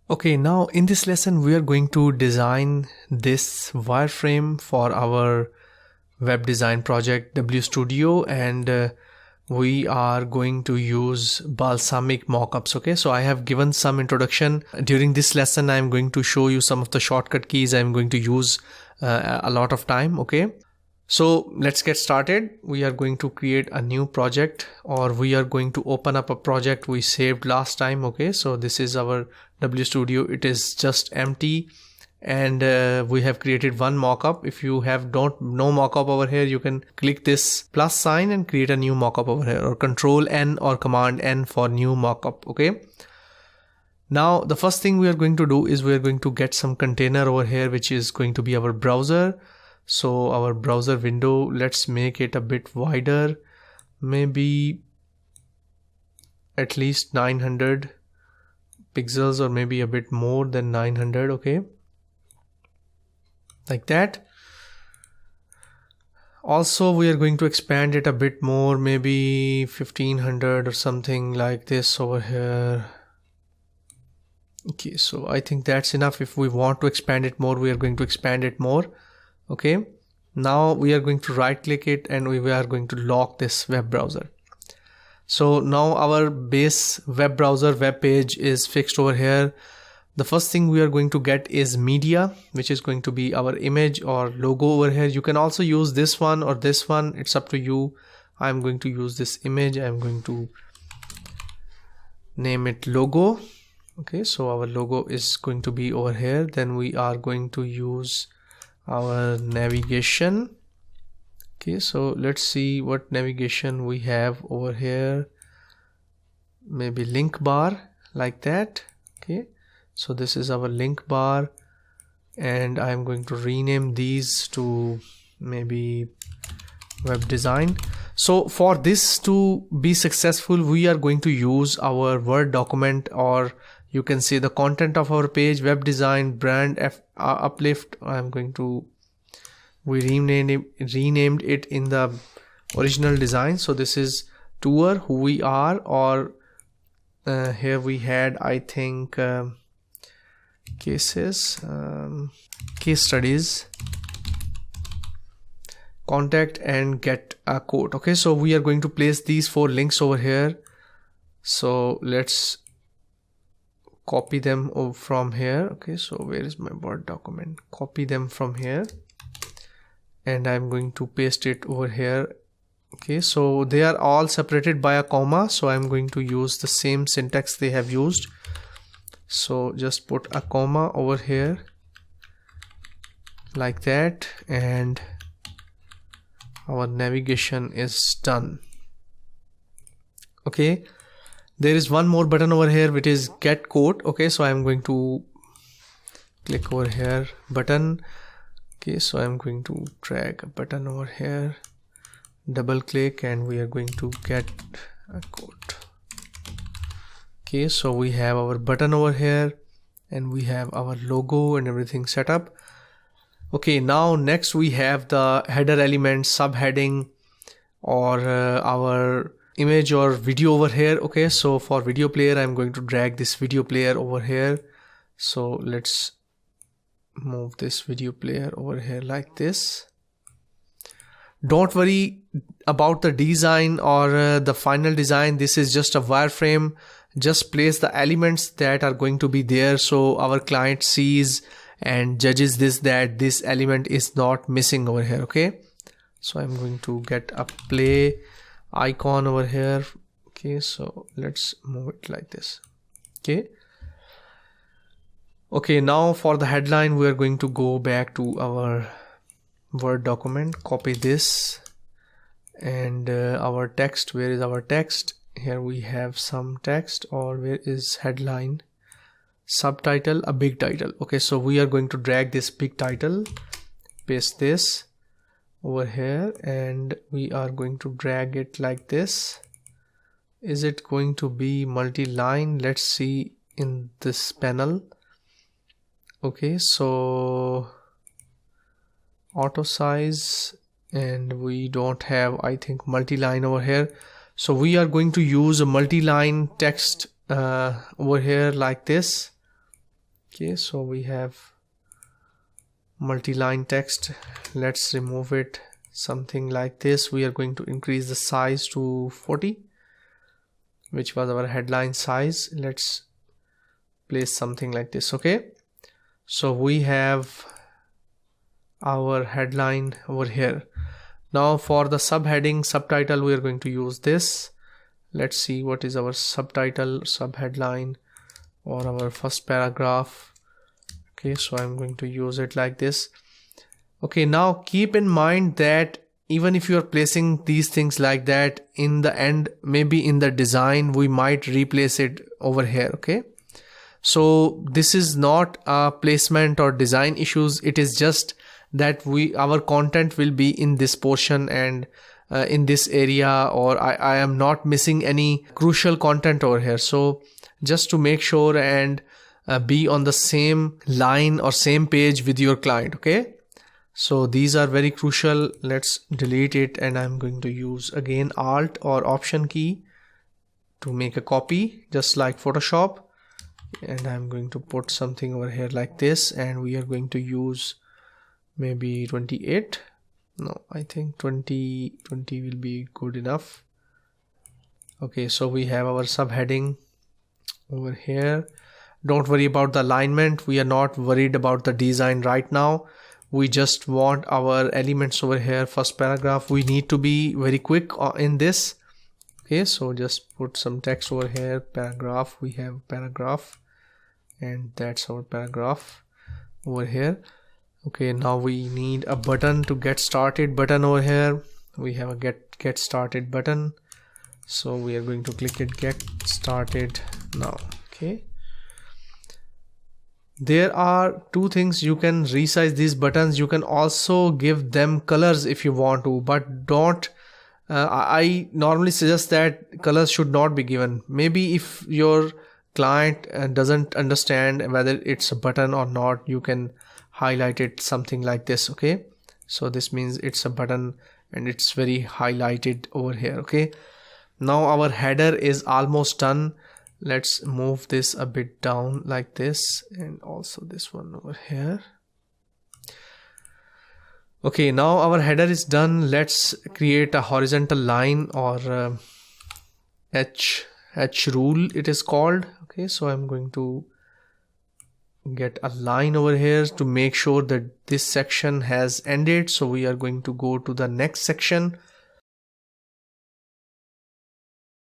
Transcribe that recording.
Okay, now in this lesson we are going to design this wireframe for our web design project WStudio, and we are going to use balsamic mockups. Okay, so I have given some introduction. During this lesson I'm going to show you some of the shortcut keys I'm going to use a lot of time. Okay, so let's get started. We are going to create a new project, or we are going to open up a project we saved last time. Okay, so this is our WStudio. It is just empty, and we have created one mockup. If you have no mockup over here, you can click this plus sign and create a new mockup over here, or Control N or Command N for new mockup. Okay, now the first thing we are going to do is we are going to get some container over here, which is going to be our browser. So our browser window, let's make it a bit wider, maybe at least 900 pixels, or maybe a bit more than 900. Okay, like that. Also we are going to expand it a bit more, maybe 1500 or something like this over here. Okay, so I think that's enough. If we want to expand it more, we are going to expand it more. Okay, now we are going to right click it and we are going to lock this web browser. So now our base web browser web page is fixed over here. The first thing we are going to get is media, which is going to be our image or logo over here. You can also use this one or this one, it's up to you. I'm going to use this image. I'm going to name it logo. Okay, so our logo is going to be over here. Then we are going to use our navigation. Okay, so let's see what navigation we have over here. Maybe link bar, like that. Okay, so this is our link bar, and I'm going to rename these to maybe web design. So for this to be successful, we are going to use our Word document, or you can see the content of our page, web design, brand uplift. We renamed it in the original design. So this is tour, who we are, or here we had, I think, cases, case studies, contact, and get a quote. Okay, so we are going to place these 4 links over here. So let's copy them from here. Okay, so where is my Word document? Copy them from here, and I'm going to paste it over here. Okay, so they are all separated by a comma, so I'm going to use the same syntax they have used. So just put a comma over here, like that, and our navigation is done. Okay, there is one more button over here, which is get quote. Okay, so I'm going to click over here, button. Okay, so I'm going to drag a button over here, double click, and we are going to get a quote. Okay, so we have our button over here, and we have our logo and everything set up. Okay, now next we have the header element, subheading, or our image or video over here. Okay, so for video player, I'm going to drag this video player over here. So let's move this video player over here like this. Don't worry about the design or the final design. This is just a wireframe. Just place the elements that are going to be there, so our client sees and judges that this element is not missing over here. Okay, so I'm going to get a play icon over here. Okay, so let's move it like this. Okay, now for the headline, we are going to go back to our Word document, copy this, and our text. Where is our text? Here we have some text, or where is headline? Subtitle, a big title. Okay, so we are going to drag this big title, paste this over here, and we are going to drag it like this. Is it going to be multi-line? Let's see in this panel. Okay, so auto size, and we don't have, I think, multi-line over here. So we are going to use a multi-line text over here like this. Okay, so we have multi-line text. Let's remove it, something like this. We are going to increase the size to 40, which was our headline size. Let's place something like this. Okay, so we have our headline over here. Now for the subheading, subtitle, we are going to use this. Let's see what is our subtitle, subheadline, or our first paragraph. Okay, so I'm going to use it like this. Okay, now keep in mind that even if you are placing these things like that, in the end, maybe in the design, we might replace it over here. Okay, so this is not a placement or design issues. It is just that our content will be in this portion and in this area, or I am not missing any crucial content over here. So just to make sure and be on the same line or same page with your client. Okay, so these are very crucial. Let's delete it, and I'm going to use again Alt or Option key to make a copy, just like Photoshop. And I'm going to put something over here like this, and we are going to use maybe 28. No, I think 20 will be good enough. Okay, so we have our subheading over here. Don't worry about the alignment. We are not worried about the design right now. We just want our elements over here. First paragraph, we need to be very quick in this. Okay, so just put some text over here. Paragraph, we have paragraph, and that's our paragraph over here. Okay, now we need a button to get started button over here. We have a get started button, so we are going to click it, get started now. Okay, there are two things. You can resize these buttons. You can also give them colors if you want to, but don't I normally suggest that colors should not be given. Maybe if your client doesn't understand whether it's a button or not, you can highlight it something like this. Okay, so this means it's a button and it's very highlighted over here. Okay, now our header is almost done. Let's move this a bit down like this, and also this one over here. Okay, now our header is done. Let's create a horizontal line, or H rule it is called. Okay, so I'm going to get a line over here to make sure that this section has ended. So we are going to go to the next section.